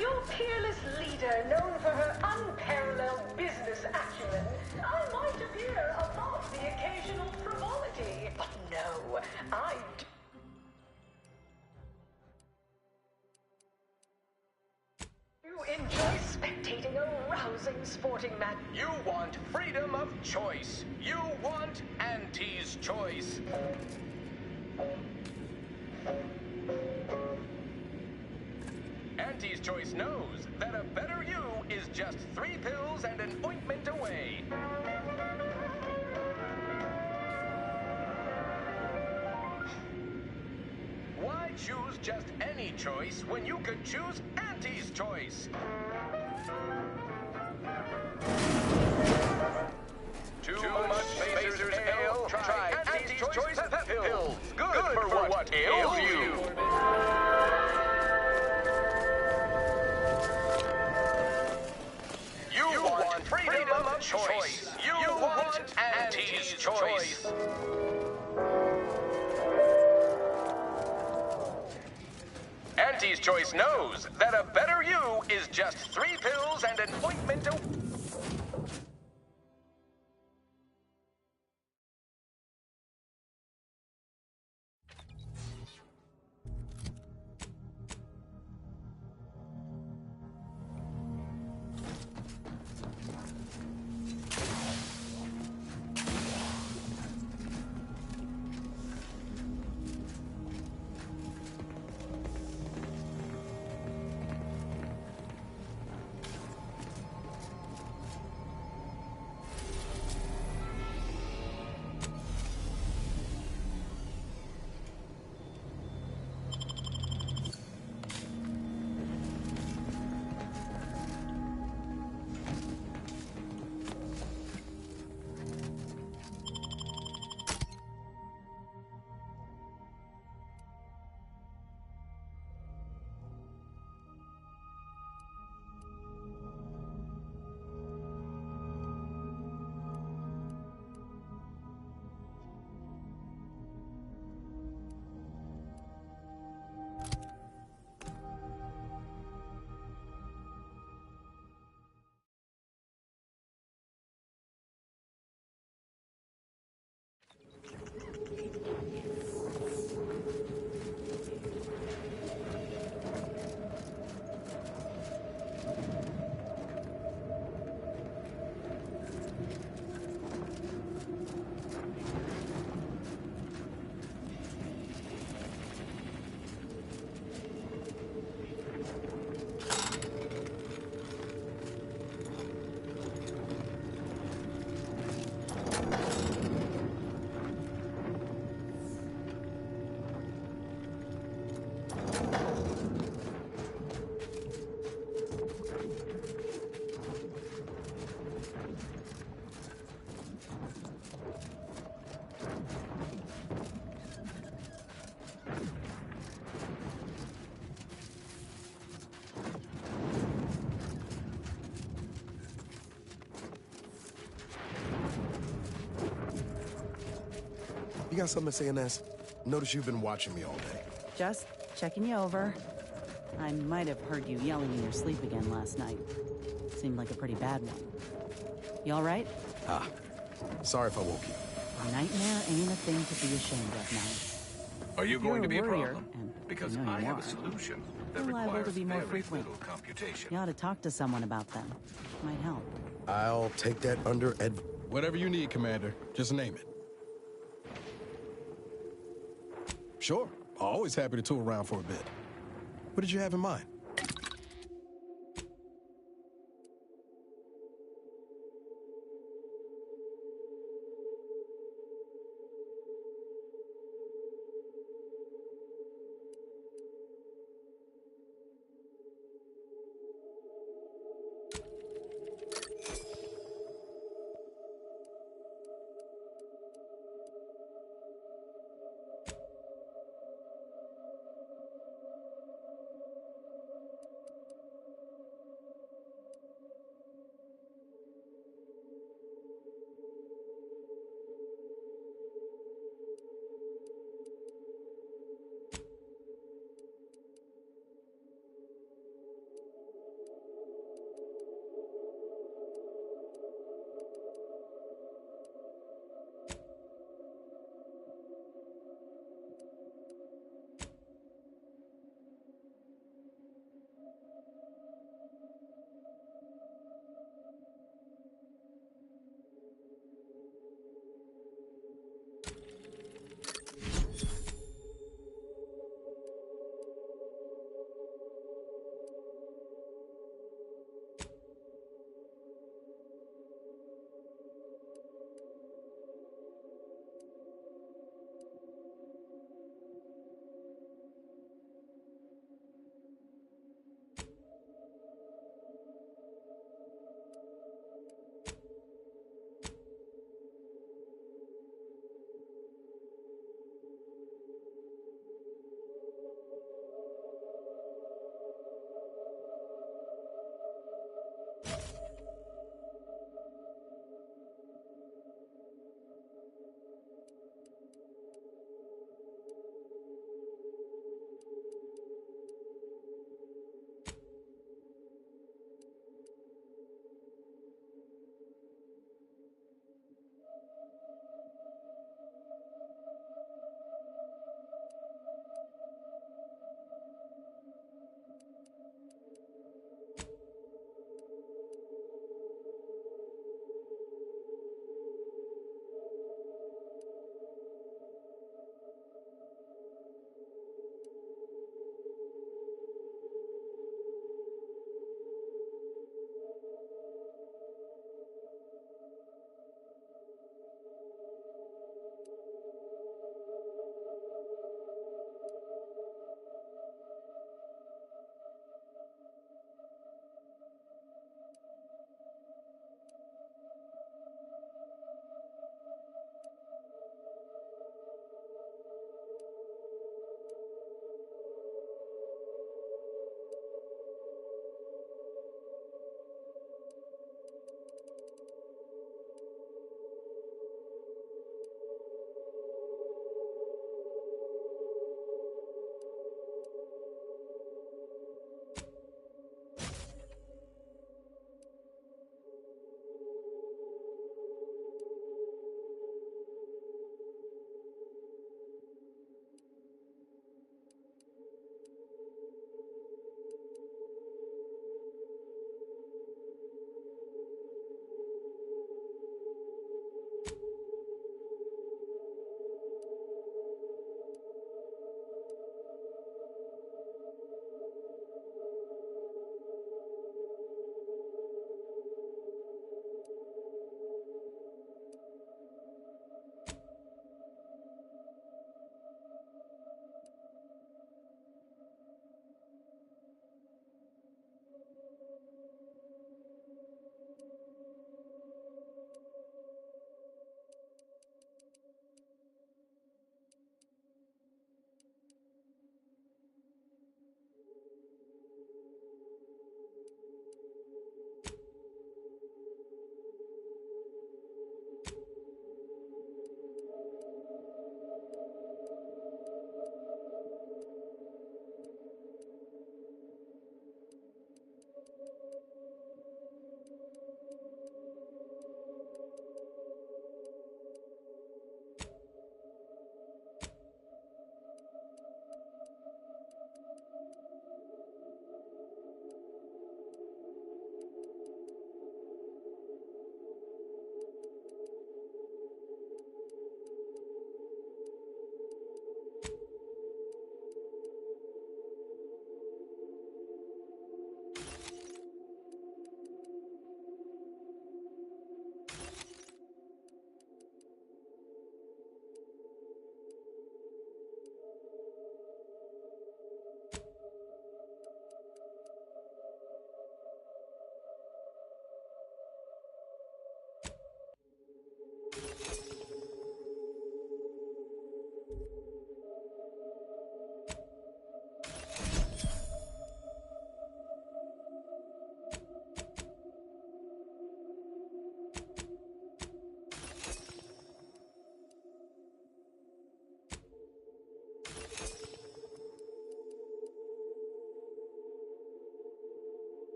your peerless leader, known for her unparalleled business acumen, I might appear above the occasional frivolity. But no, I do enjoy spectating a rousing sporting match. You want freedom of choice. You want Auntie's choice. Auntie's Choice knows that a better you is just 3 pills and an ointment away. Why choose just any choice when you could choose Auntie's Choice? Too much Pacers Ale? Try Auntie's Choice Pep Pills. Good for what ails you. You want freedom of choice. You want Auntie's Choice. Auntie's Choice knows that a better you is just 3 pills and an ointment away. You got something to say, Inez? Notice you've been watching me all day. Just checking you over. I might have heard you yelling in your sleep again last night. Seemed like a pretty bad one. You all right? Ah, sorry if I woke you. A nightmare ain't a thing to be ashamed of, now. Are you going to be a problem? And Because you know I you have are. a solution that You're liable requires to be more very frequent. little computation. You ought to talk to someone about them. Might help. I'll take that under Whatever you need, Commander. Just name it. Sure. Always happy to tool around for a bit. What did you have in mind?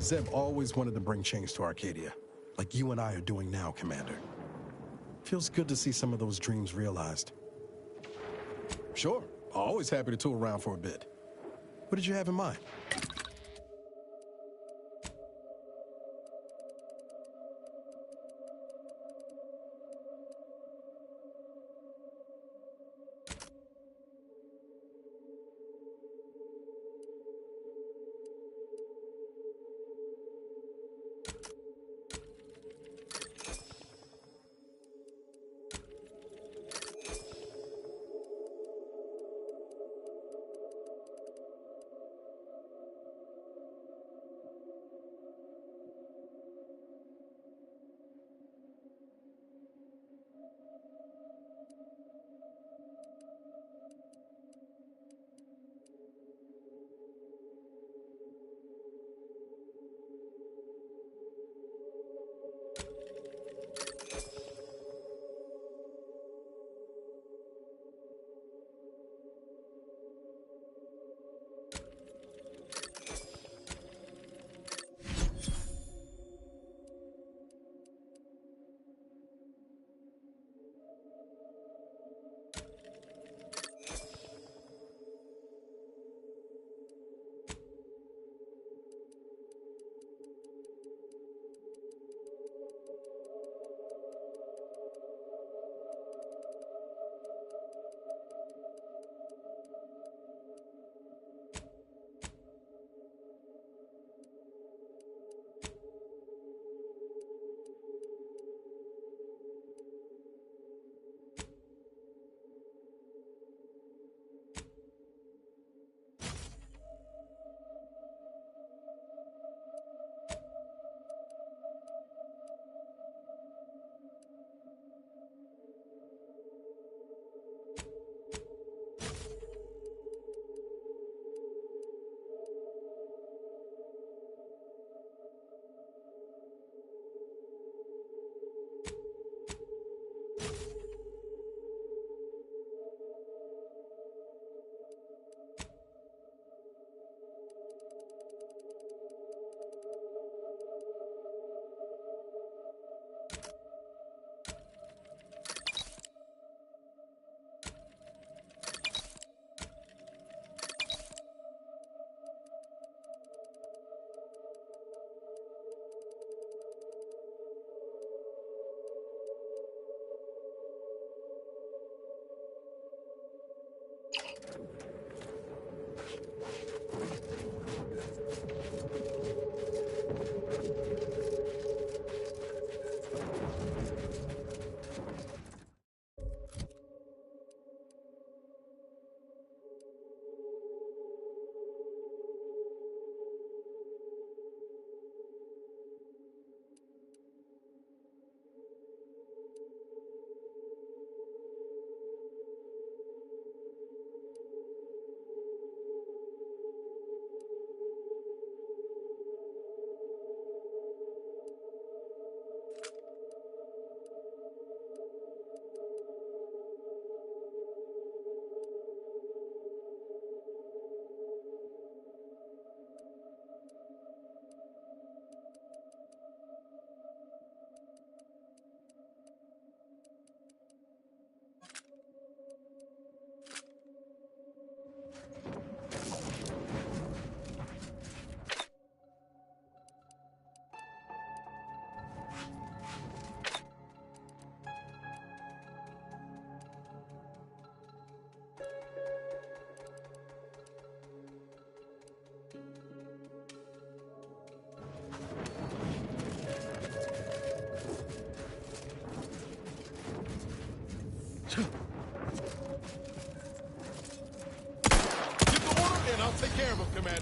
Zeb always wanted to bring change to Arcadia, like you and I are doing now, Commander. Feels good to see some of those dreams realized. Sure. Always happy to tool around for a bit. What did you have in mind?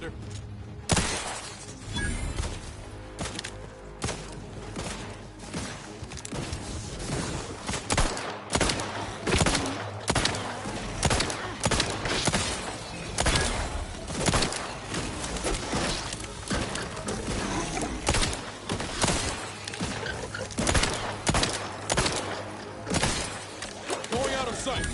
Commander. Going out of sight.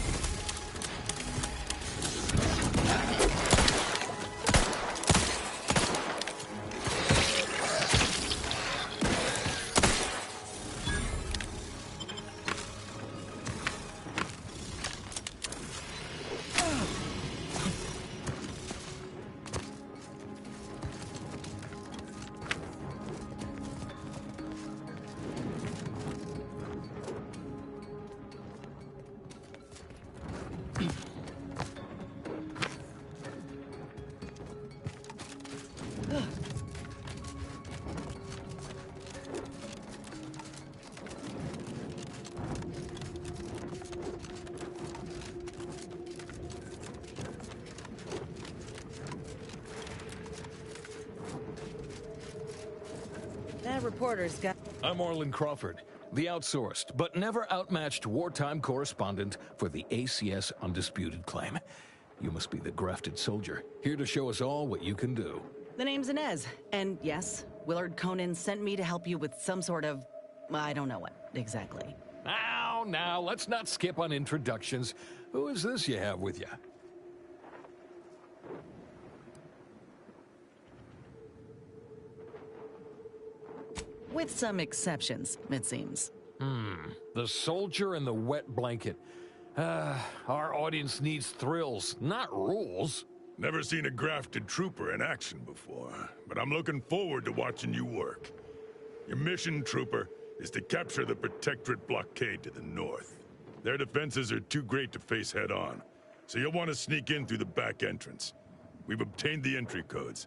That reporter's got... I'm Orland Crawford, the outsourced but never outmatched wartime correspondent for the ACS Undisputed Claim. You must be the grafted soldier, here to show us all what you can do. The name's Inez, and yes, Willard Conan sent me to help you with some sort of... I don't know what, exactly. Now, let's not skip on introductions. Who is this you have with you? With some exceptions, it seems. The soldier and the wet blanket. Our audience needs thrills, not rules. Never seen a grafted trooper in action before, but I'm looking forward to watching you work. Your mission, trooper, is to capture the Protectorate blockade to the north. Their defenses are too great to face head-on, so you'll want to sneak in through the back entrance. We've obtained the entry codes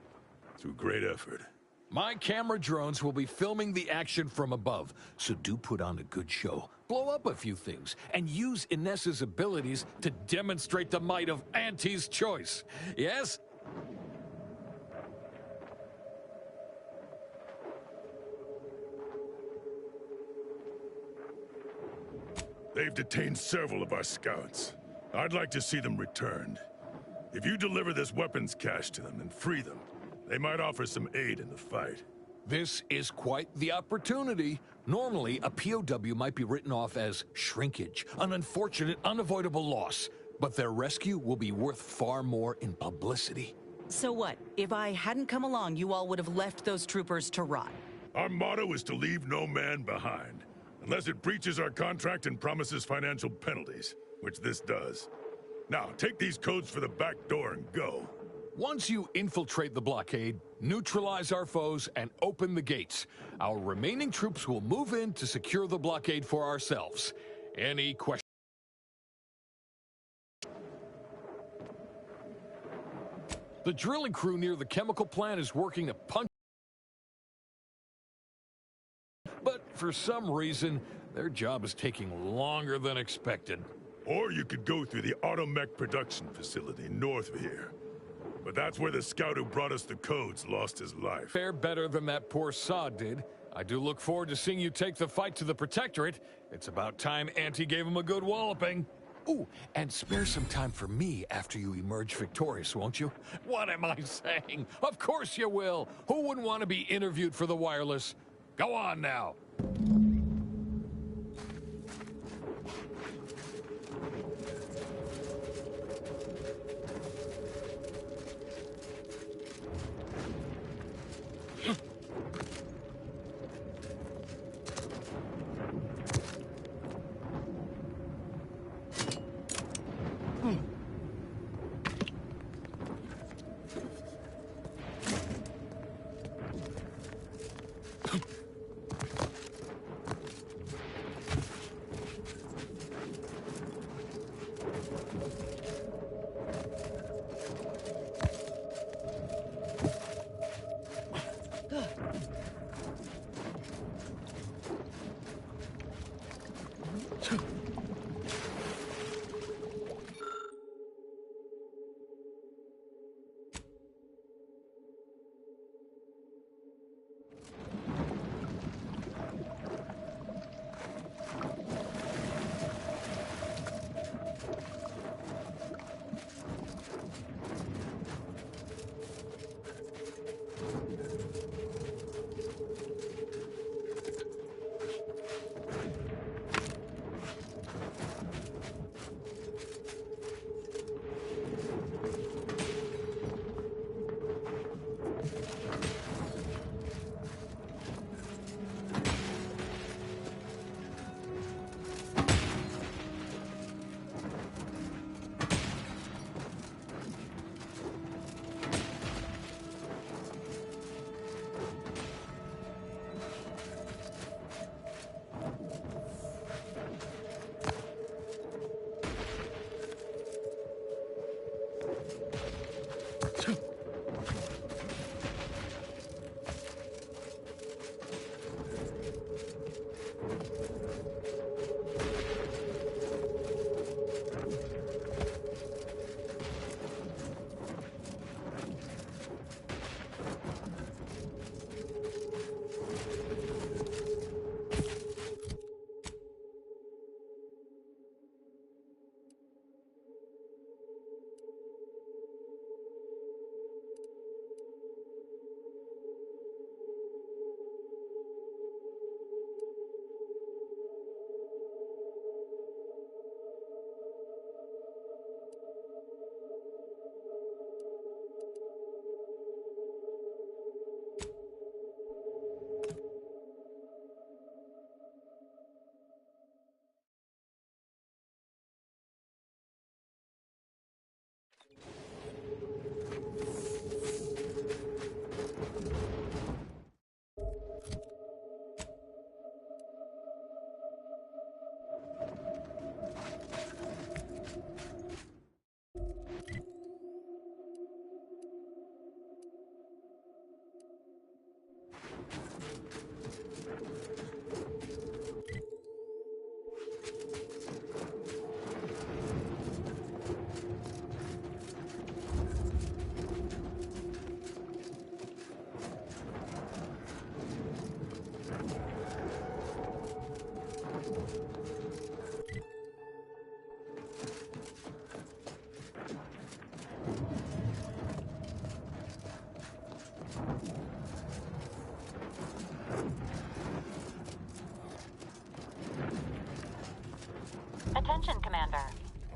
through great effort. My camera drones will be filming the action from above, so do put on a good show. Blow up a few things, and use Inez's abilities to demonstrate the might of Auntie's choice. Yes? They've detained several of our scouts. I'd like to see them returned. If you deliver this weapons cache to them and free them, they might offer some aid in the fight. This is quite the opportunity. Normally, a POW might be written off as shrinkage, an unfortunate, unavoidable loss. But their rescue will be worth far more in publicity. So what? If I hadn't come along, you all would have left those troopers to rot. Our motto is to leave no man behind, unless it breaches our contract and promises financial penalties, which this does. Now, take these codes for the back door and go. Once you infiltrate the blockade, neutralize our foes, and open the gates, our remaining troops will move in to secure the blockade for ourselves. Any questions? The drilling crew near the chemical plant is working to punch, but for some reason, their job is taking longer than expected. Or you could go through the Automech production facility north of here. But that's where the scout who brought us the codes lost his life. Fare better than that poor sod did. I do look forward to seeing you take the fight to the Protectorate. It's about time Auntie gave him a good walloping. Ooh, and spare some time for me after you emerge victorious, won't you? What am I saying? Of course you will. Who wouldn't want to be interviewed for the wireless? Go on now.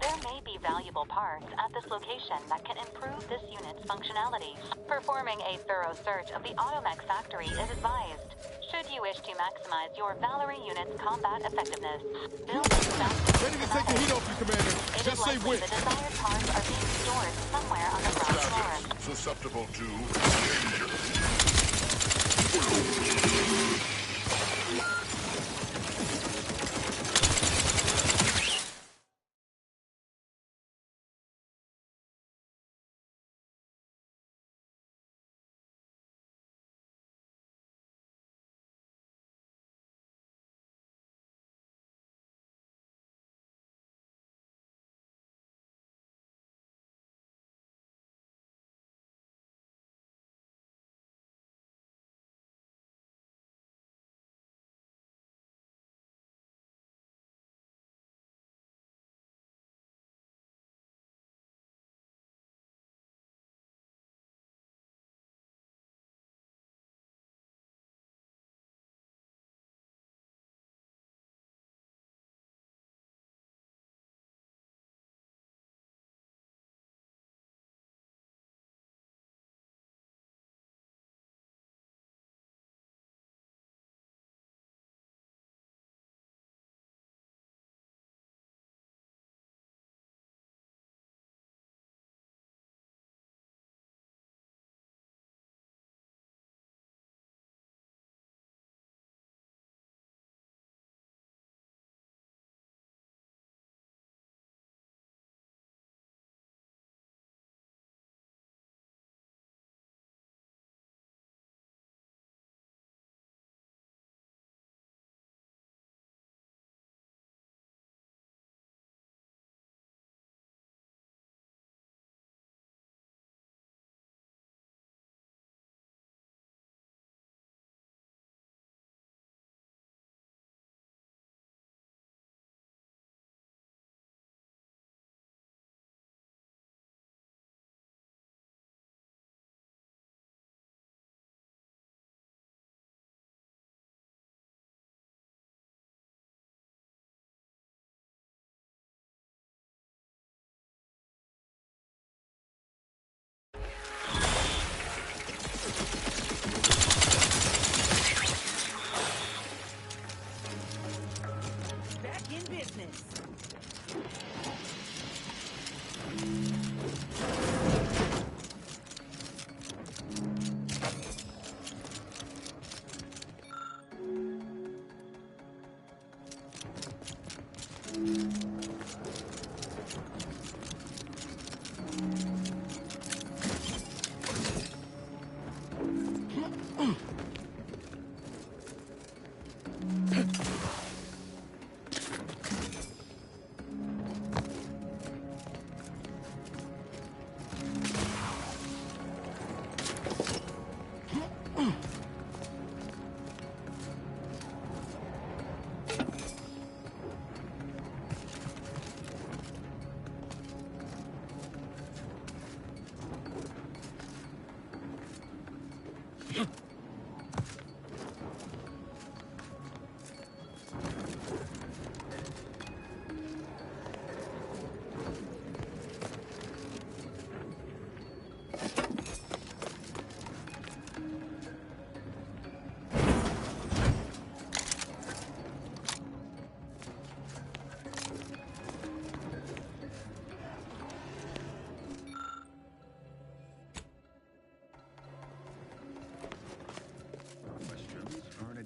There may be valuable parts at this location that can improve this unit's functionality. Performing a thorough search of the Automech factory is advised, should you wish to maximize your Valkyrie unit's combat effectiveness. Ready to take the heat off you, Commander. Just say which. The desired parts are being stored somewhere on the ground floor. Susceptible to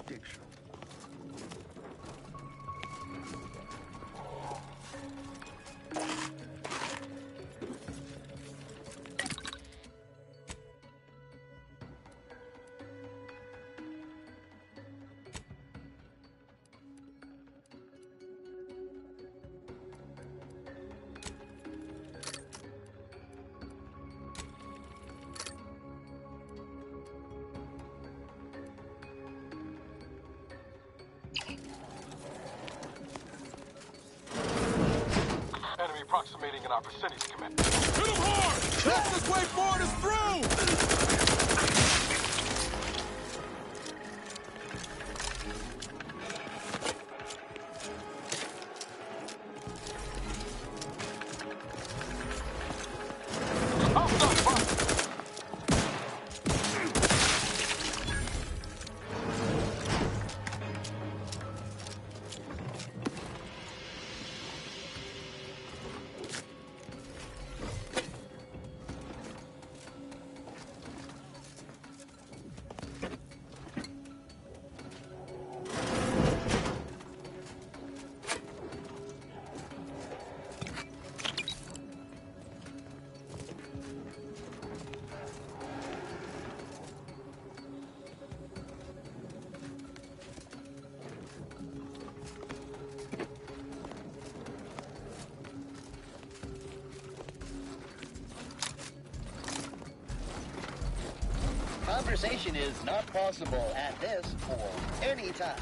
danger. Approximating in our vicinity, Commander. Hit him hard! Fastest way forward is through! Conversation is not possible at this or any time.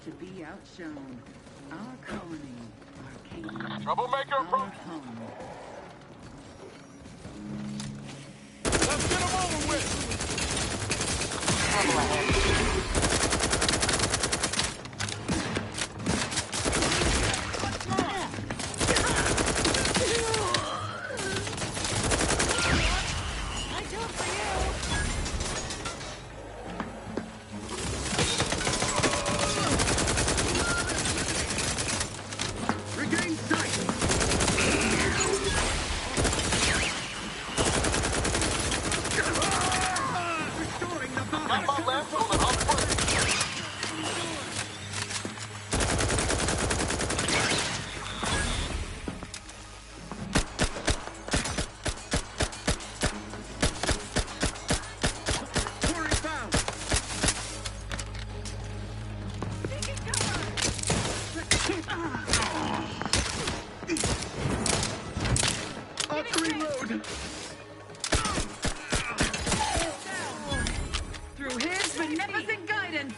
to be outshone. Our colony, Arcadia. Troublemaker Our approach. home. Let's get him over with! Trouble ahead. Regain sight! Restoring the body! Got my left on and I'm free. Quarry found! Reload! Through his beneficent guidance!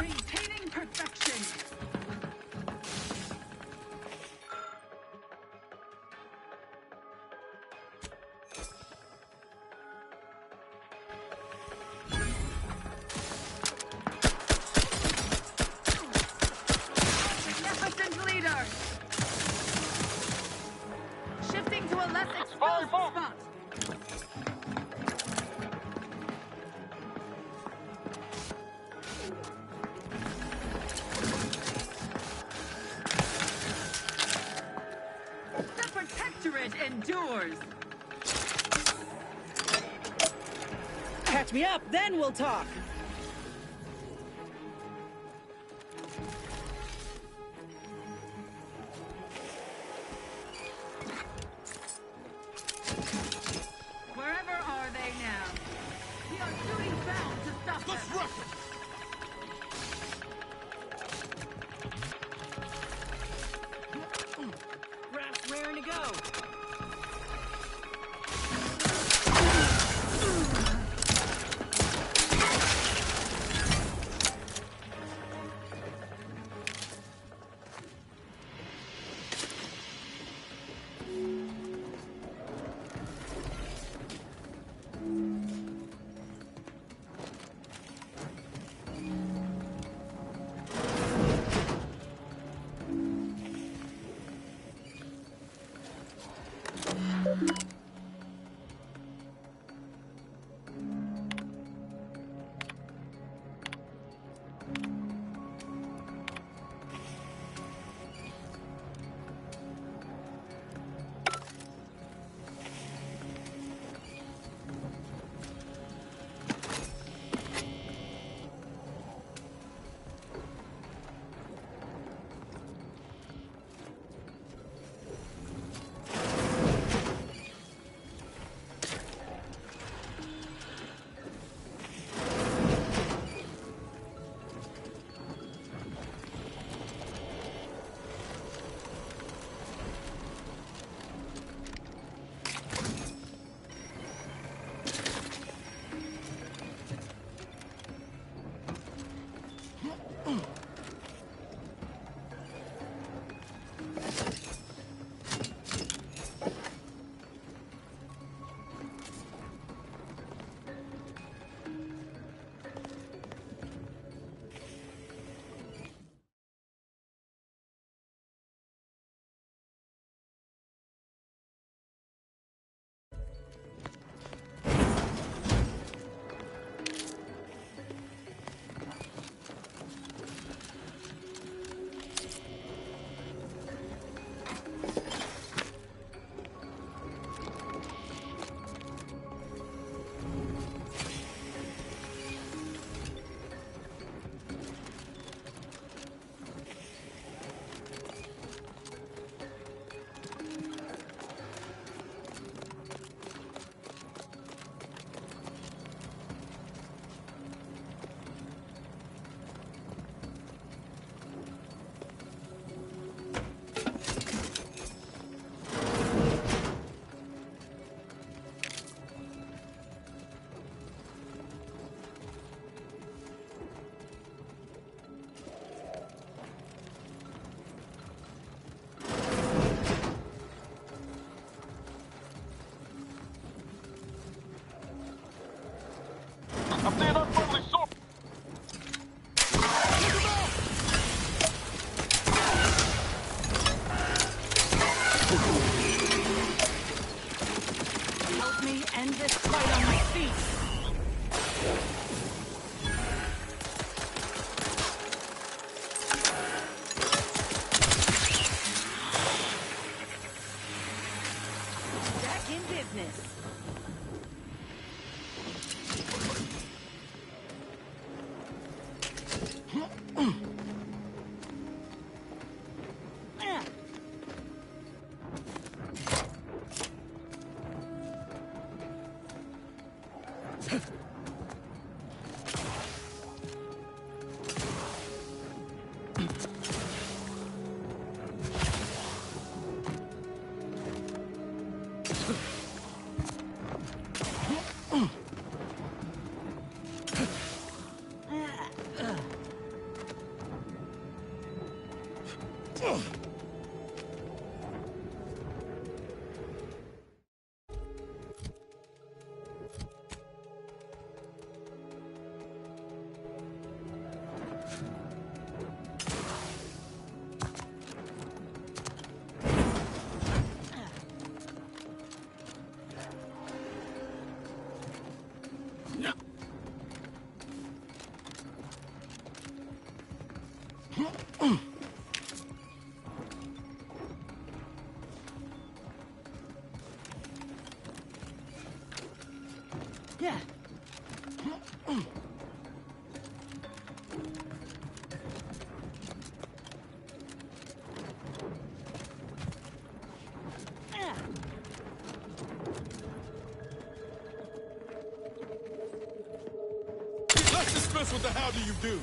Maintaining perfection! Magnificent leader! Shifting to a less exposed spot. The Protectorate endures. Catch me up, then we'll talk. Wherever are they now? We are duty bound to stop them. Let's rush him! Raft's raring to go. Help me end this fight on my feet. Back in business. Yeah. Let's discuss what the hell do you do?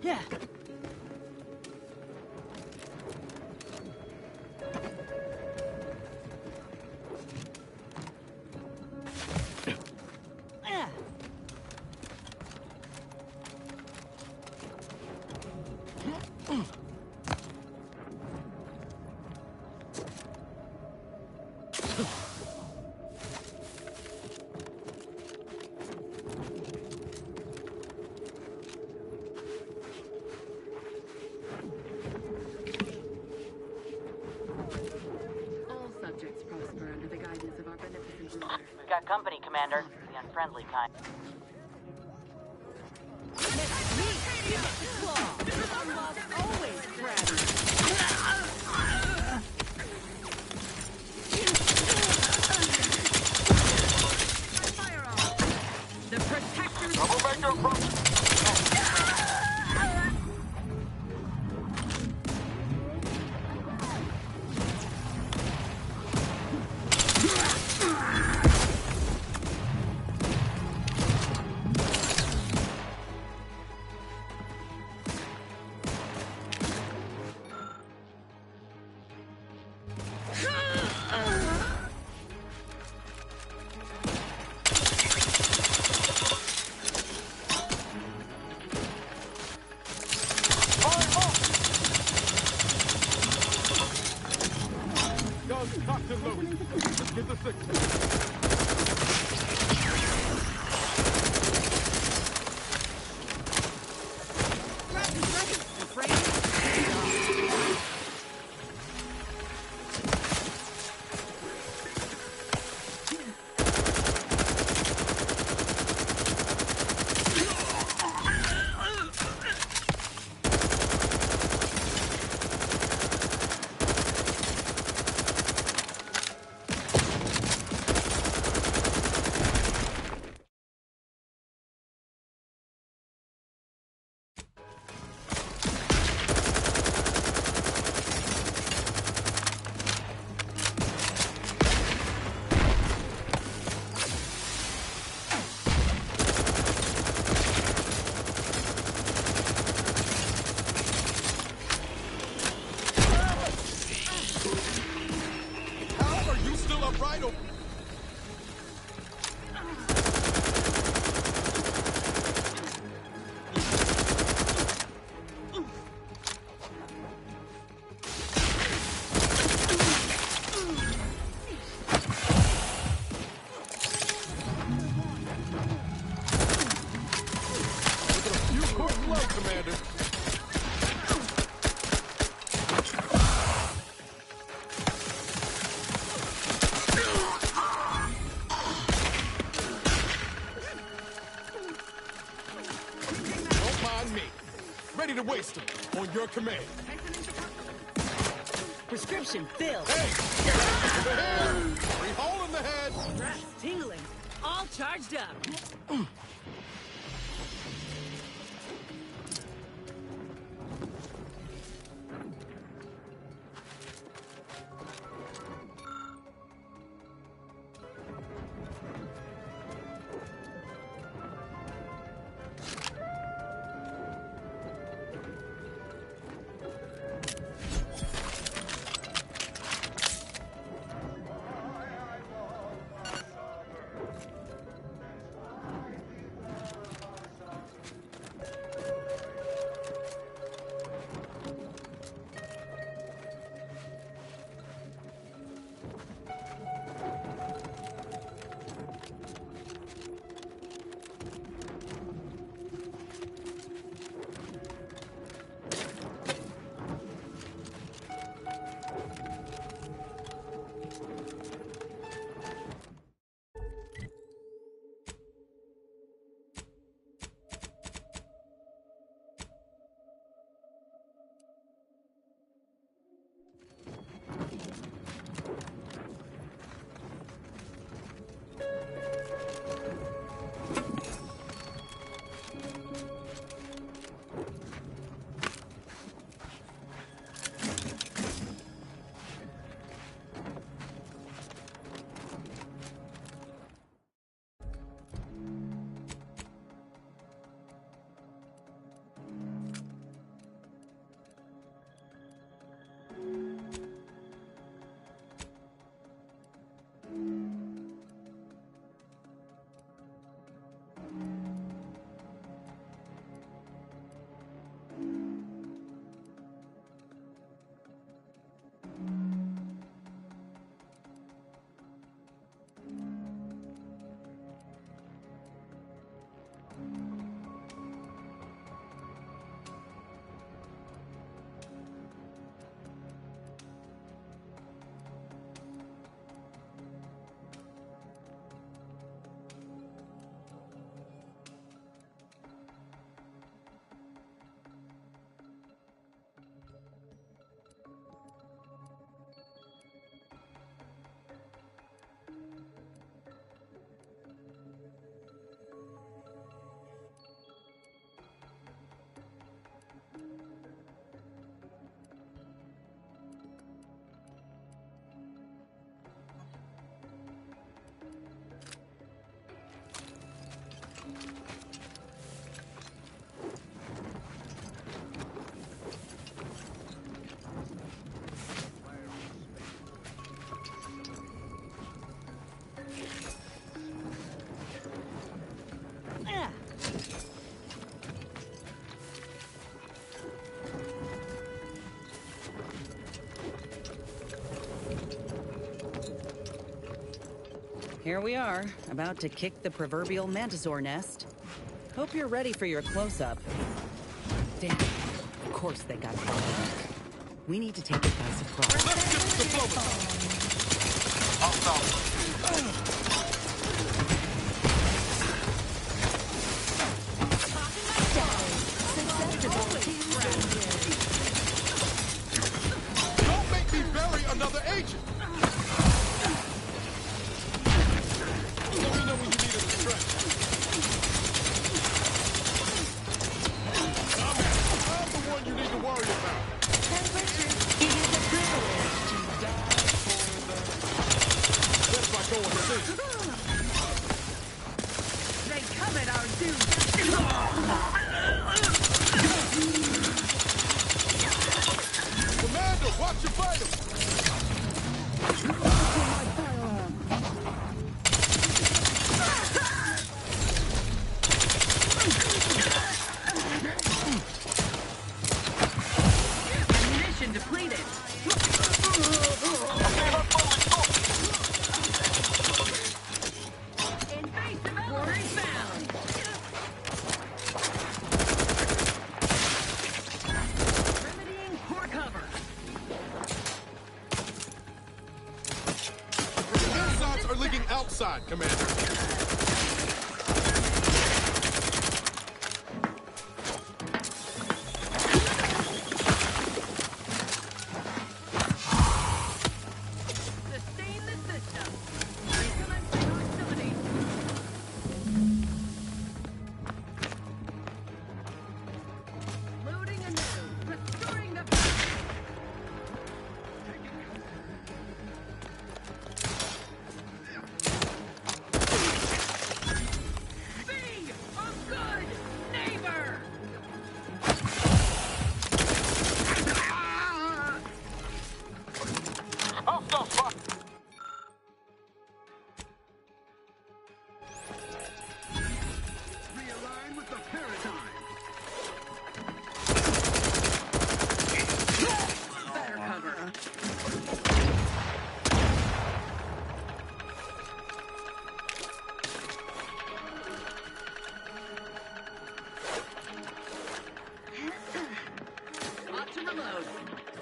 Yeah. All subjects prosper under the guidance of our beneficent ruler. Got company, Commander. The unfriendly kind. Always crabby. Fire off. The protector. Troublemaker approaching. Commander. Don't mind me. Ready to waste them on your command. Prescription filled. Hey! Over here! Free hole in the head! Straps tingling. All charged up. Here we are, about to kick the proverbial Mantisaur nest. Hope you're ready for your close-up. Damn, of course they got it. We need to take it by surprise. Let's get the diplomacy! Don't make me bury another agent! Let me know when you need a distraction. I'm the one you need to worry about. It is a privilege to die What if I go unseen? They come at our doom. Commander, watch your vitals! Ammunition depleted. Invasive quarters found. shot, Commander. Sustain the system. Recommencing hostility. Loading anew. Restoring the... Be a good neighbor! Hostile spot! Realign with the paradigm. Better cover. Ought to reload.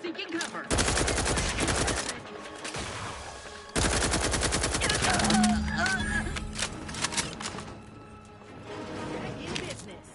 Seeking cover. Back in business.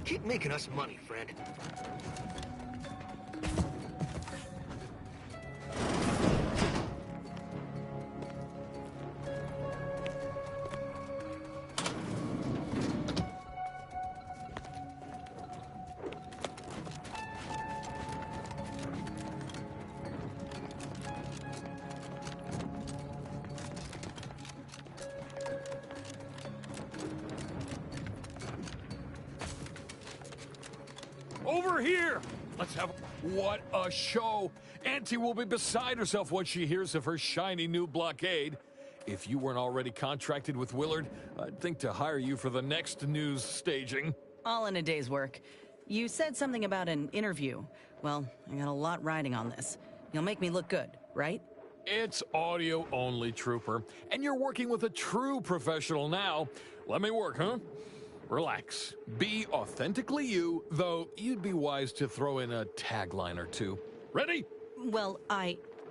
Keep making us money, friend. Over here! Let's have... What a show! Auntie will be beside herself when she hears of her shiny new blockade. If you weren't already contracted with Willard, I'd think to hire you for the next news staging. All in a day's work. You said something about an interview. Well, I got a lot riding on this. You'll make me look good, right? It's audio only, Trooper. And you're working with a true professional now. Let me work, huh? Relax. Be authentically you, though you'd be wise to throw in a tagline or two. Ready? Well,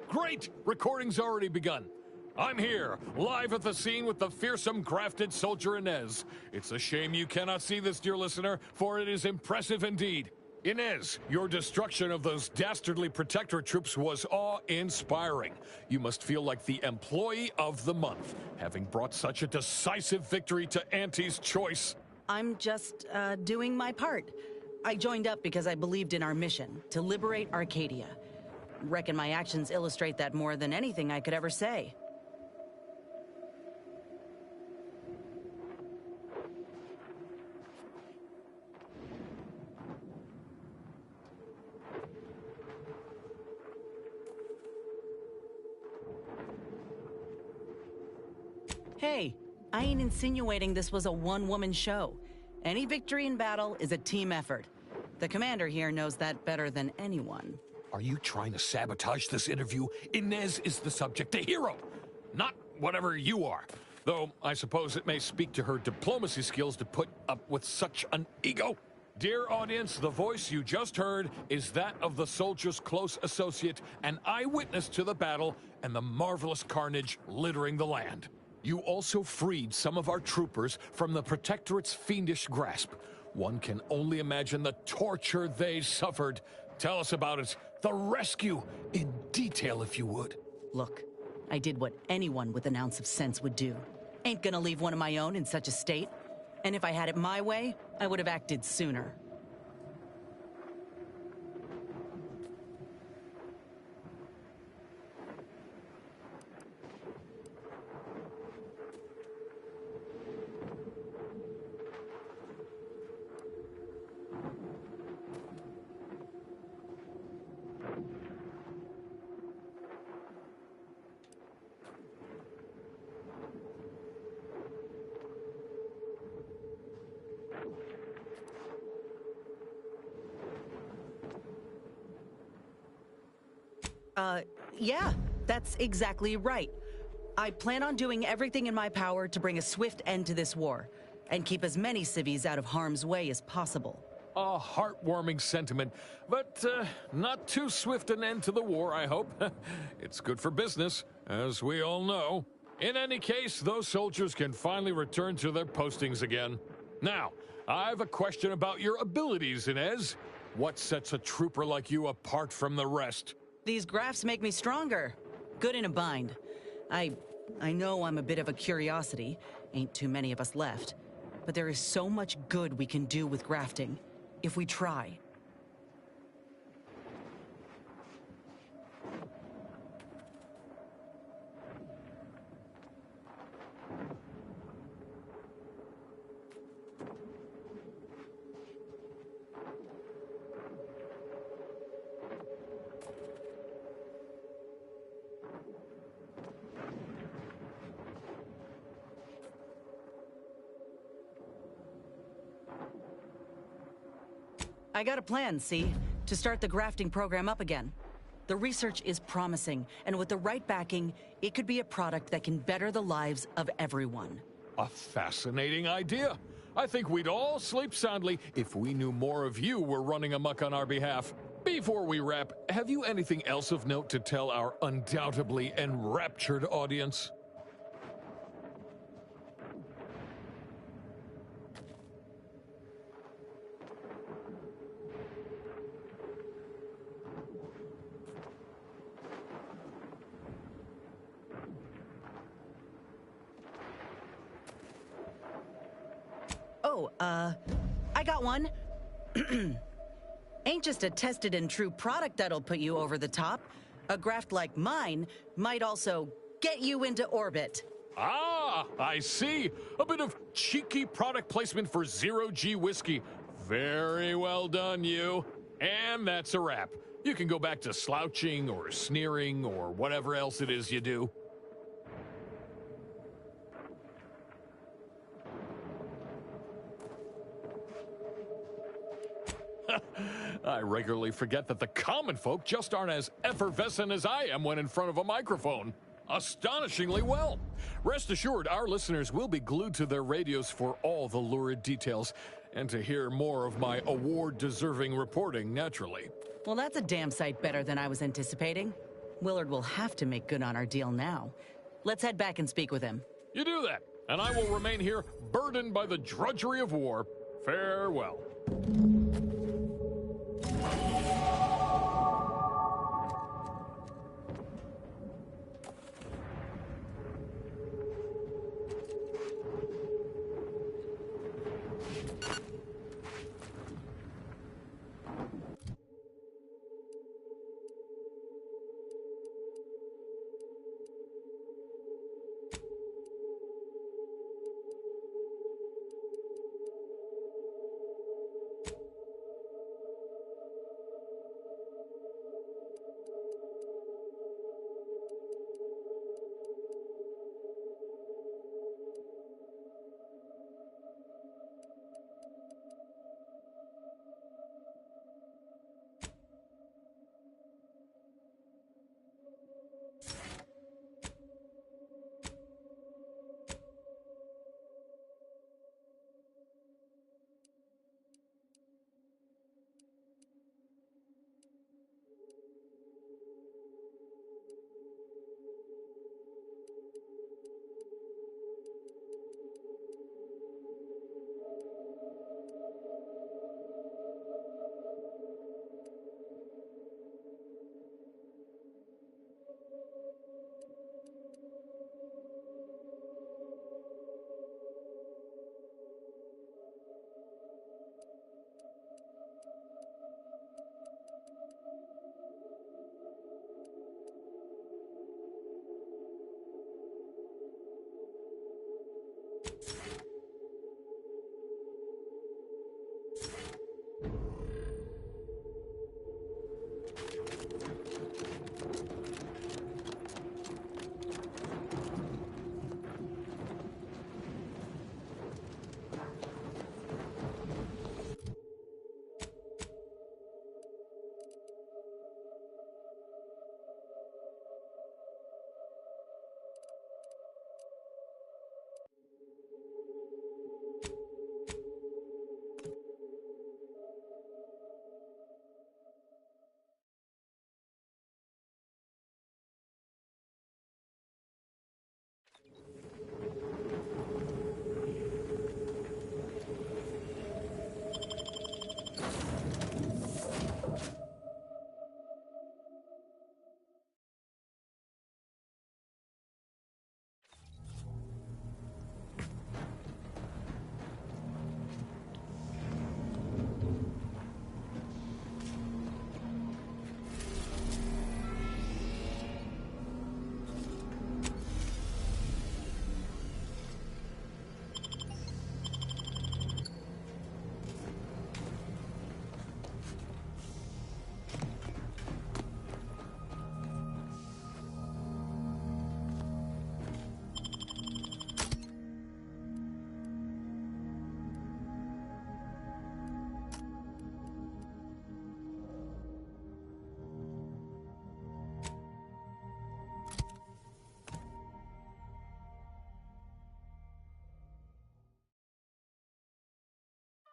Great! Recording's already begun. I'm here, live at the scene with the fearsome grafted soldier Inez. It's a shame you cannot see this, dear listener, for it is impressive indeed. Inez, your destruction of those dastardly Protectorate troops was awe-inspiring. You must feel like the employee of the month, having brought such a decisive victory to Auntie's choice. I'm just, doing my part. I joined up because I believed in our mission, to liberate Arcadia. Reckon my actions illustrate that more than anything I could ever say. Hey, I ain't insinuating this was a one-woman show. Any victory in battle is a team effort. The commander here knows that better than anyone. Are you trying to sabotage this interview? Inez is the subject, the hero, not whatever you are. Though I suppose it may speak to her diplomacy skills to put up with such an ego. Dear audience, the voice you just heard is that of the soldier's close associate, an eyewitness to the battle and the marvelous carnage littering the land. You also freed some of our troopers from the Protectorate's fiendish grasp. One can only imagine the torture they suffered. Tell us about it, the rescue, in detail if you would. Look, I did what anyone with an ounce of sense would do. Ain't gonna leave one of my own in such a state. And if I had it my way, I would have acted sooner. Yeah, that's exactly right. I plan on doing everything in my power to bring a swift end to this war, and keep as many civvies out of harm's way as possible. A heartwarming sentiment, but not too swift an end to the war, I hope. It's good for business, as we all know. In any case, those soldiers can finally return to their postings again. Now, I have a question about your abilities, Inez. What sets a trooper like you apart from the rest? These graphs make me stronger. Good in a bind. I know I'm a bit of a curiosity. Ain't too many of us left. But there is so much good we can do with grafting, if we try. I got a plan, see? To start the grafting program up again. The research is promising, and with the right backing, it could be a product that can better the lives of everyone. A fascinating idea. I think we'd all sleep soundly if we knew more of you were running amok on our behalf. Before we wrap, have you anything else of note to tell our undoubtedly enraptured audience? I got one. Ain't just a tested and true product that'll put you over the top. A graft like mine might also get you into orbit. Ah, I see. A bit of cheeky product placement for Zero-G whiskey. Very well done, you. And that's a wrap. You can go back to slouching or sneering or whatever else it is you do. I regularly forget that the common folk just aren't as effervescent as I am when in front of a microphone. Astonishingly well. Rest assured, our listeners will be glued to their radios for all the lurid details, and to hear more of my award-deserving reporting, naturally. Well, that's a damn sight better than I was anticipating. Willard will have to make good on our deal now. Let's head back and speak with him. You do that, and I will remain here, burdened by the drudgery of war. Farewell.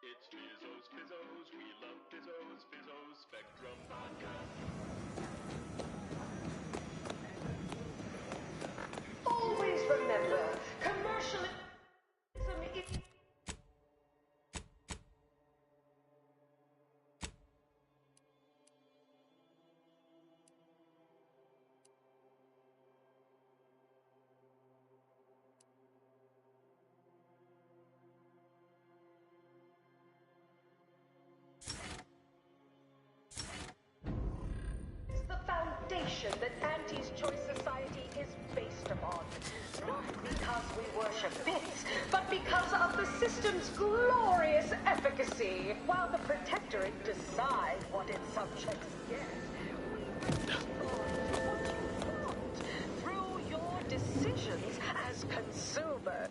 It's Fizzos, Fizzos, we love Fizzos, Fizzos, Spectrum Vodka. Always remember, commercialism is... the foundation that Auntie's Choice Society is based upon. Not because we worship bits, but because of the system's glorious efficacy. While the Protectorate decide what its subjects get, we respond what you want through your decisions as consumers.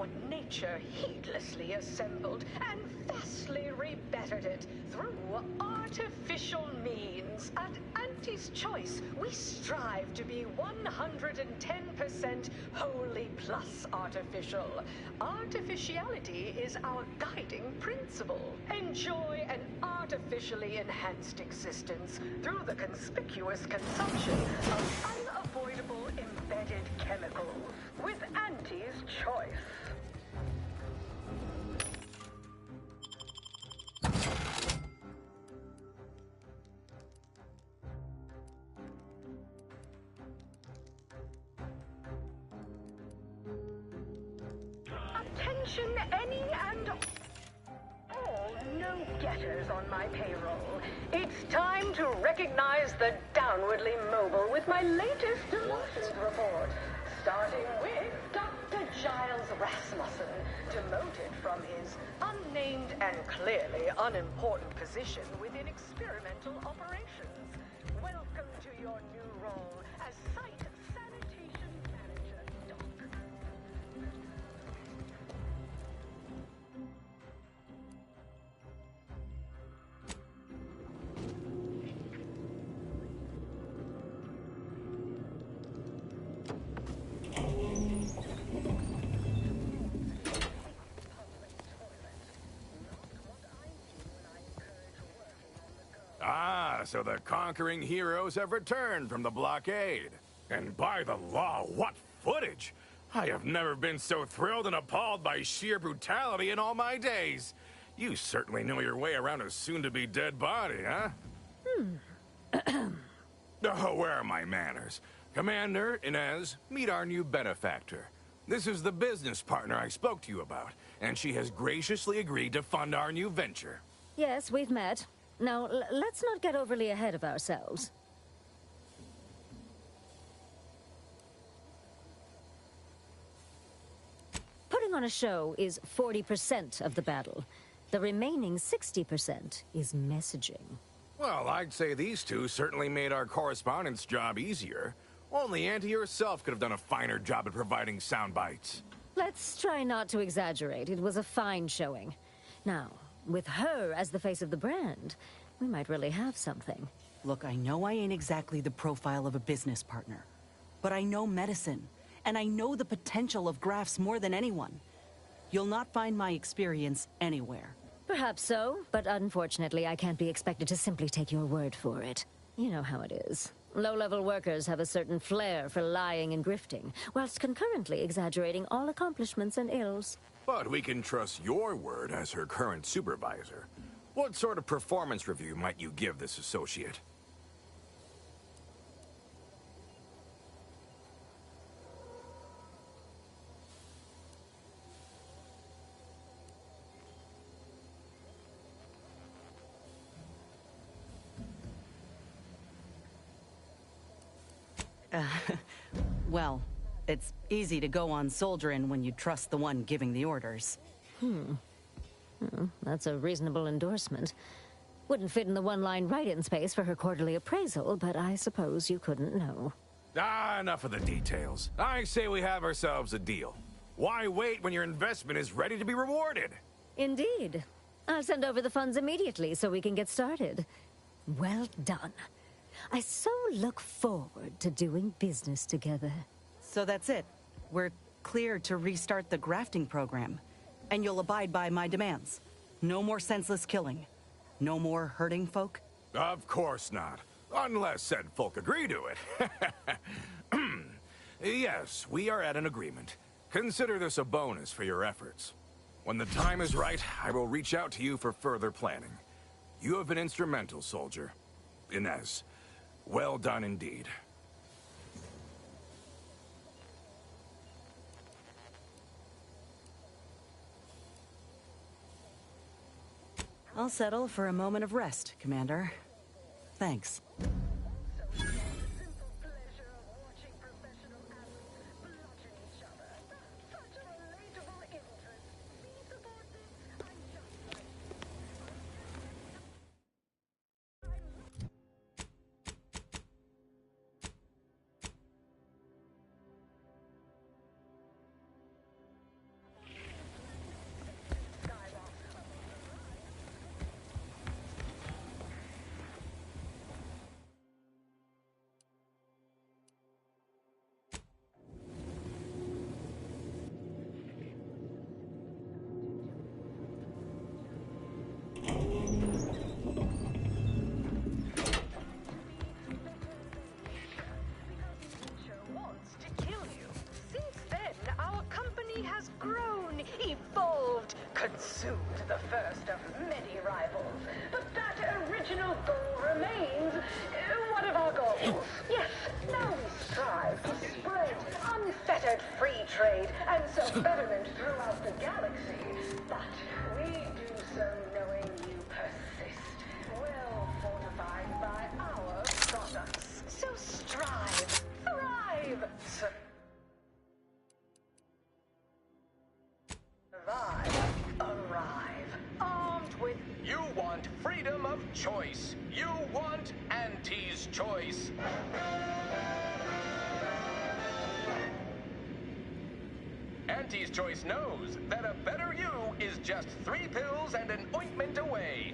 what nature heedlessly assembled and vastly rebettered it through artificial means. At Auntie's Choice, we strive to be 110% wholly plus artificial. Artificiality is our guiding principle. Enjoy an artificially enhanced existence through the conspicuous consumption of unavoidable embedded chemicals with Auntie's Choice. Attention any and all no-getters on my payroll. It's time to recognize the downwardly mobile with my latest demotions report. Starting with Dr. Giles Rasmussen, demoted from his unnamed and clearly unimportant position within experimental operations. Welcome to your new role as Site Sanitation Manager, Doc. Ah, so the conquering heroes have returned from the blockade. And by the law, what footage! I have never been so thrilled and appalled by sheer brutality in all my days. You certainly know your way around a soon-to-be dead body, huh? Oh, where are my manners? Commander, Inez, meet our new benefactor. This is the business partner I spoke to you about, and she has graciously agreed to fund our new venture. Yes, we've met. Now, let's not get overly ahead of ourselves. Putting on a show is 40% of the battle. The remaining 60% is messaging. Well, I'd say these two certainly made our correspondence job easier. Only Auntie herself could have done a finer job at providing sound bites. Let's try not to exaggerate. It was a fine showing. Now, with her as the face of the brand, we might really have something. Look, I know I ain't exactly the profile of a business partner, but I know medicine, and I know the potential of grafts more than anyone. You'll not find my experience anywhere. Perhaps so, but unfortunately I can't be expected to simply take your word for it. You know how it is. Low-level workers have a certain flair for lying and grifting, whilst concurrently exaggerating all accomplishments and ills. But we can trust your word as her current supervisor. What sort of performance review might you give this associate? Well, it's easy to go on soldiering when you trust the one giving the orders. That's a reasonable endorsement. Wouldn't fit in the one-line write-in space for her quarterly appraisal, but I suppose you couldn't know. Ah, enough of the details. I say we have ourselves a deal. Why wait when your investment is ready to be rewarded? Indeed. I'll send over the funds immediately so we can get started. Well done. I so look forward to doing business together. So that's it. We're clear to restart the grafting program. And you'll abide by my demands. No more senseless killing. No more hurting folk? Of course not. Unless said folk agree to it. Yes, we are at an agreement. Consider this a bonus for your efforts. When the time is right, I will reach out to you for further planning. You have been instrumental, soldier. Inez, well done indeed. I'll settle for a moment of rest, Commander. Thanks. Yes, now we strive to spread unfettered free trade and self-betterment throughout the galaxy. But we do so knowing you persist, well fortified by our products. So strive, thrive, survive, arrive, armed with... You want freedom of choice. You want Auntie's choice. Auntie's choice knows that a better you is just 3 pills and an ointment away.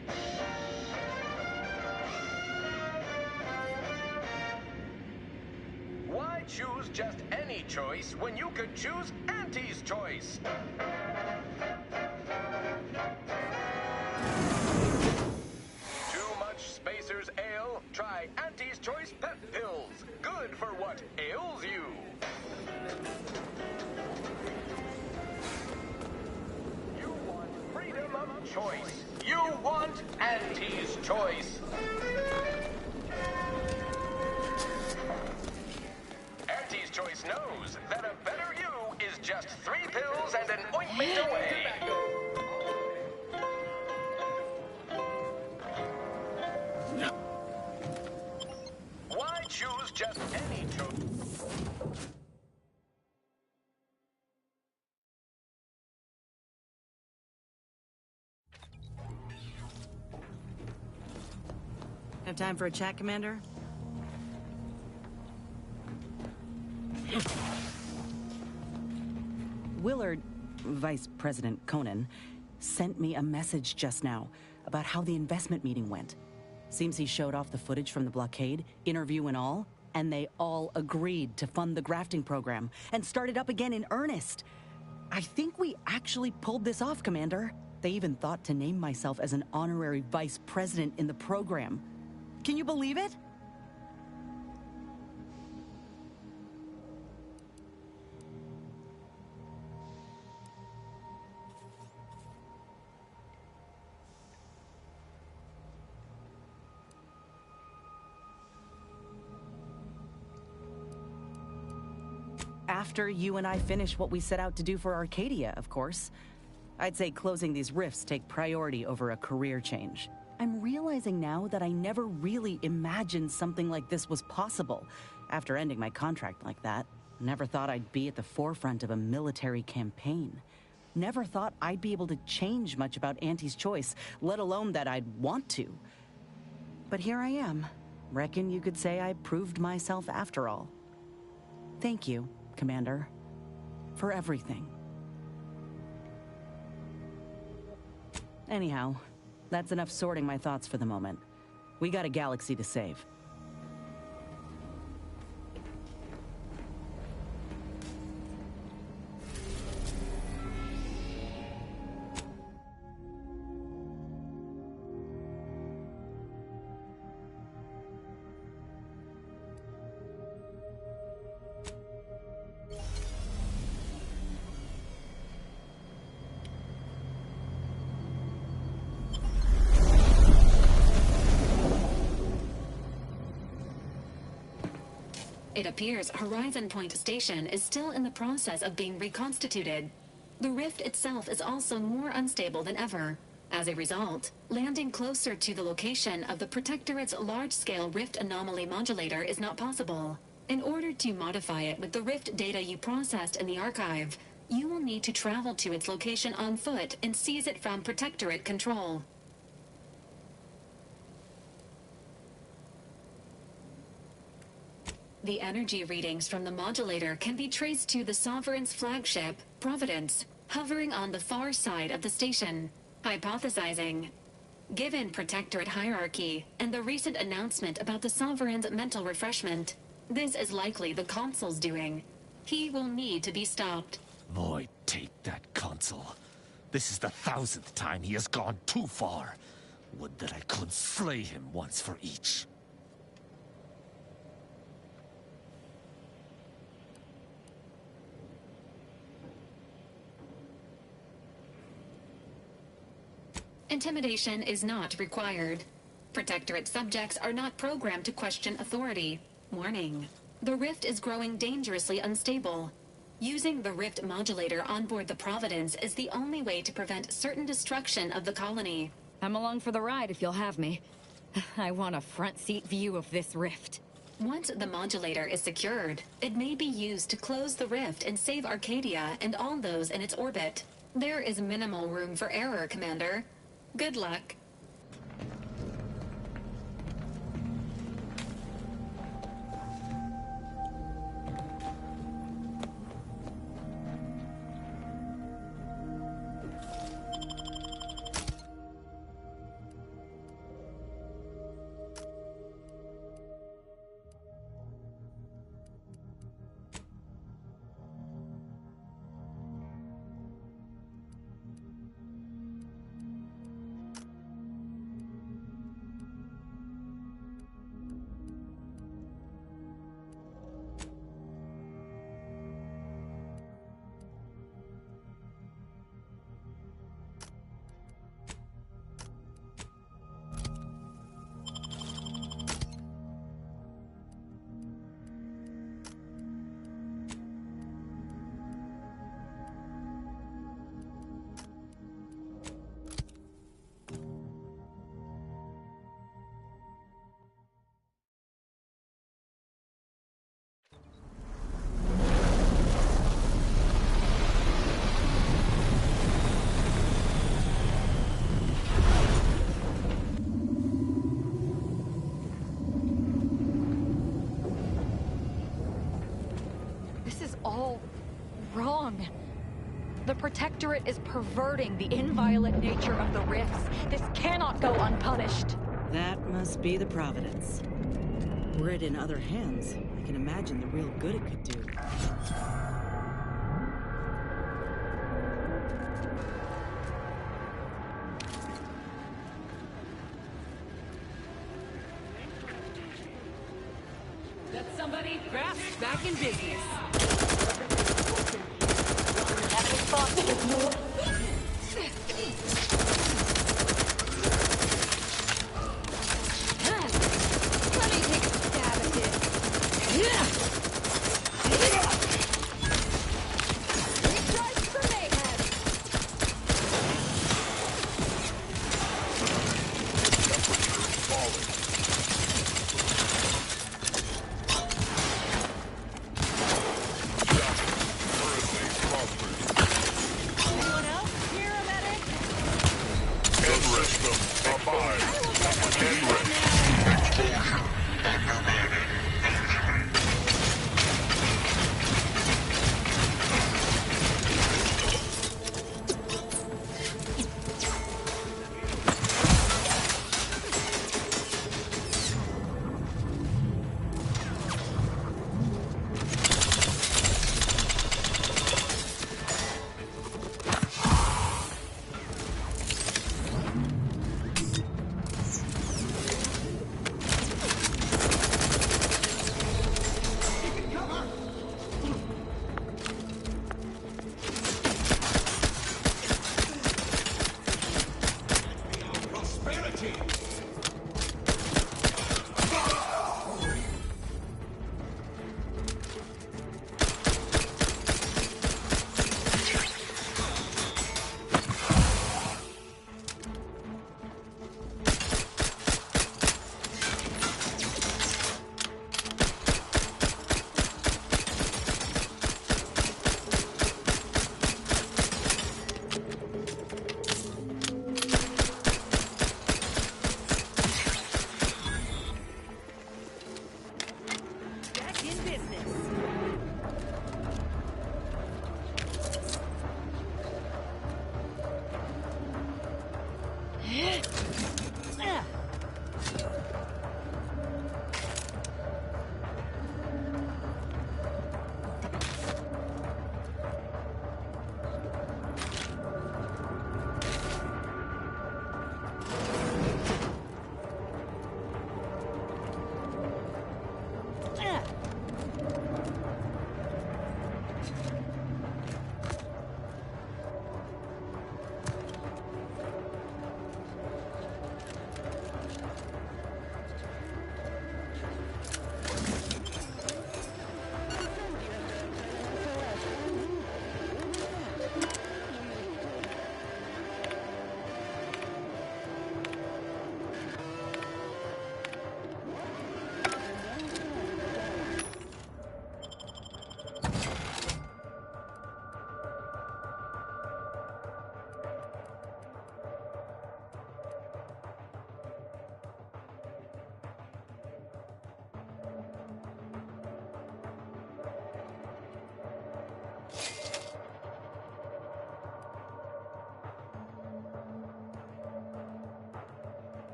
Why choose just any choice when you could choose Auntie's choice? Too much Spacer's Ale? Try Auntie's Choice Pep Pills. Good for what ails you. You want freedom of choice. You want Auntie's choice. Auntie's choice knows that a better you is just 3 pills and an ointment away. Why choose just any choice? Have time for a chat, Commander? Willard, Vice President Conan, sent me a message just now about how the investment meeting went. Seems he showed off the footage from the blockade, interview and all, and they all agreed to fund the grafting program and start it up again in earnest. I think we actually pulled this off, Commander. They even thought to name myself as an honorary vice president in the program. Can you believe it? After you and I finish what we set out to do for Arcadia, of course. I'd say closing these rifts take priority over a career change. I'm realizing now that I never really imagined something like this was possible after ending my contract like that. Never thought I'd be at the forefront of a military campaign. Never thought I'd be able to change much about Auntie's choice, let alone that I'd want to. But here I am. Reckon you could say I proved myself after all. Thank you, Commander, for everything. Anyhow, that's enough sorting my thoughts for the moment. We got a galaxy to save. It appears Horizon Point Station is still in the process of being reconstituted. The rift itself is also more unstable than ever. As a result, landing closer to the location of the Protectorate's large-scale rift anomaly modulator is not possible. In order to modify it with the rift data you processed in the archive, you will need to travel to its location on foot and seize it from Protectorate control. The energy readings from the modulator can be traced to the Sovereign's flagship, Providence, hovering on the far side of the station. Hypothesizing. Given Protectorate hierarchy and the recent announcement about the Sovereign's mental refreshment, this is likely the Consul's doing. He will need to be stopped. Void, take that Consul. This is the 1000th time he has gone too far. Would that I could slay him once for each. Intimidation is not required. Protectorate subjects are not programmed to question authority. Warning. The rift is growing dangerously unstable. Using the rift modulator on board the Providence is the only way to prevent certain destruction of the colony. I'm along for the ride if you'll have me. I want a front seat view of this rift. Once the modulator is secured, it may be used to close the rift and save Arcadia and all those in its orbit. There is minimal room for error, Commander. Good luck. The Protectorate is perverting the inviolate nature of the rifts. This cannot go unpunished. That must be the Providence. Were it in other hands, I can imagine the real good it could do. Let somebody grasp back in business.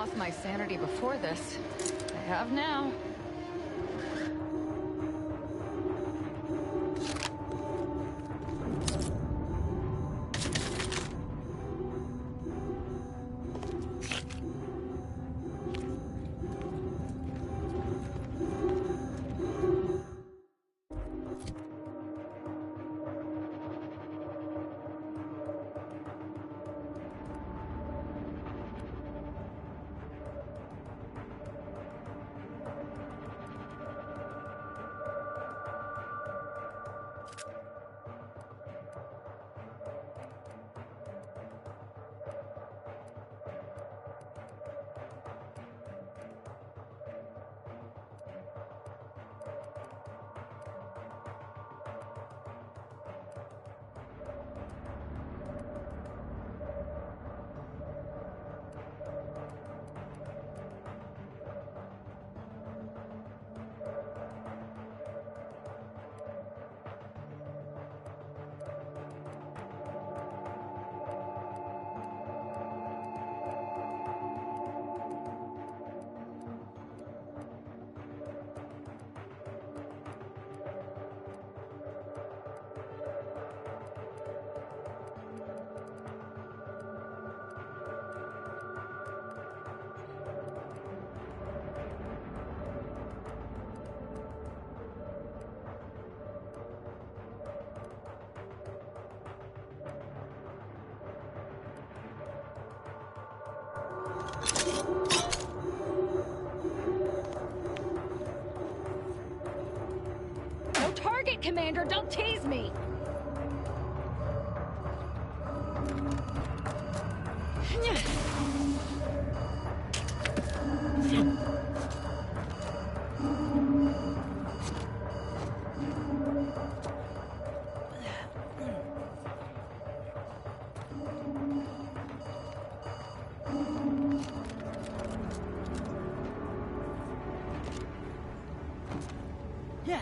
lost my sanity before this. I have now. No target, Commander! Don't tease me! Yeah.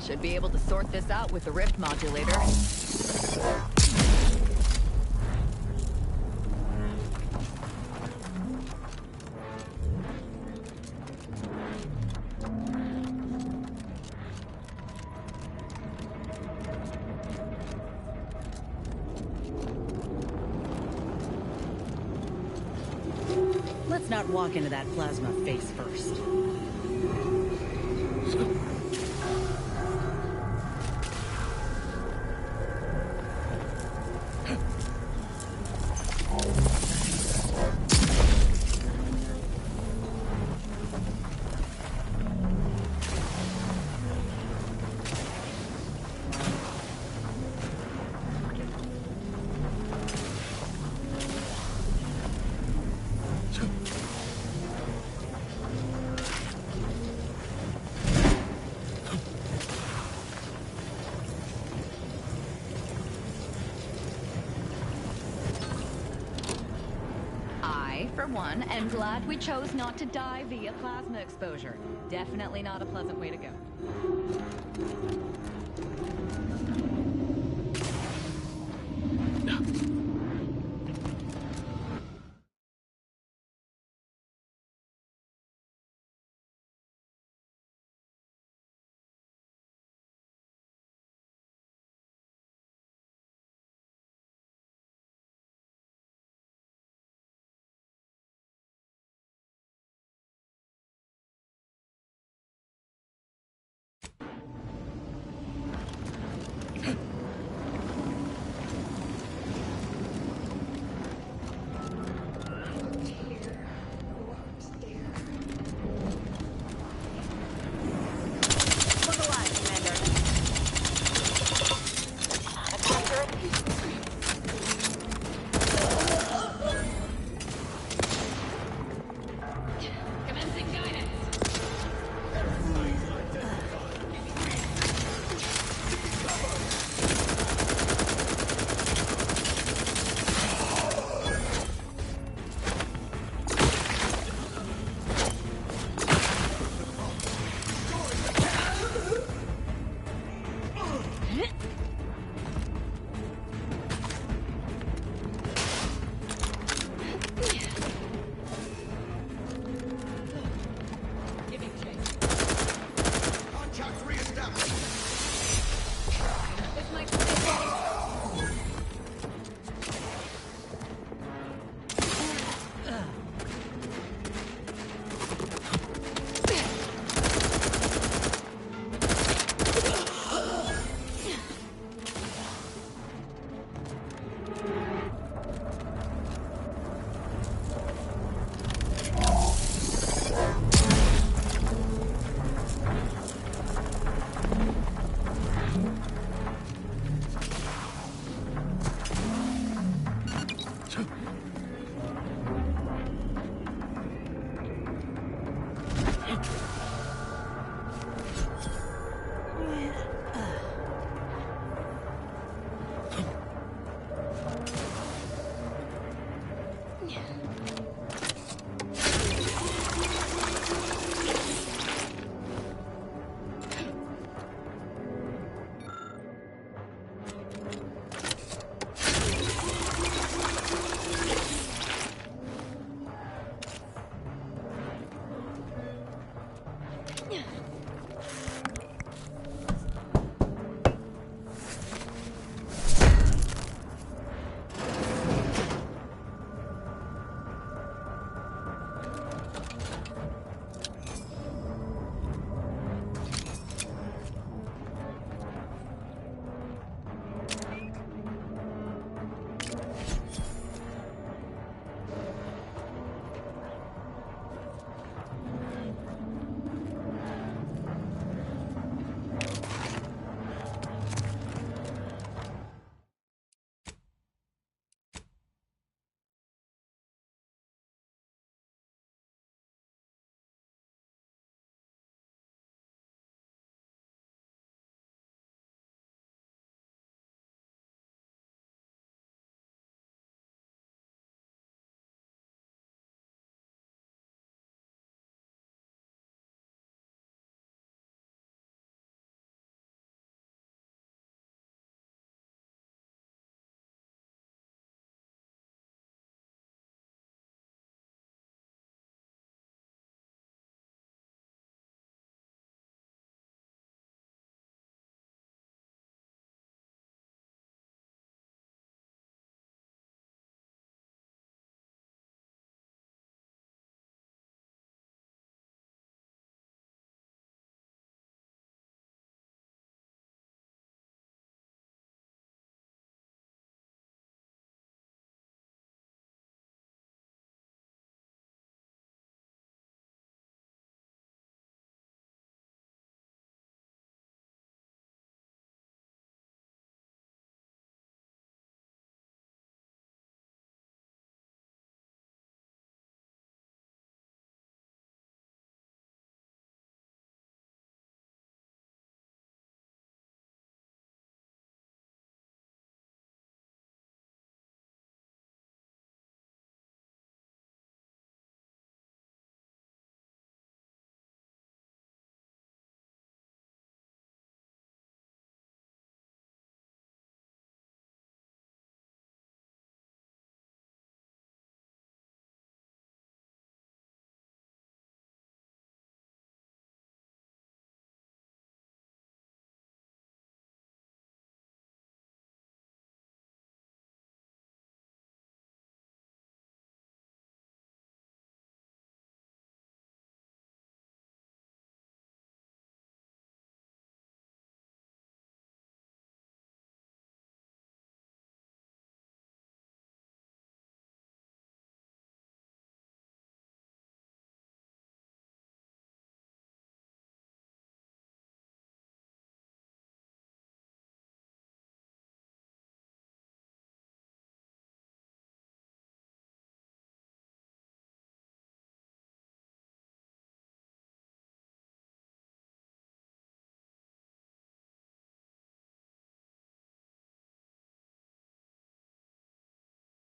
Should be able to sort this out with the rift modulator. Let's not walk into that plasma face first. For one, am glad we chose not to die via plasma exposure. Definitely not a pleasant way to go.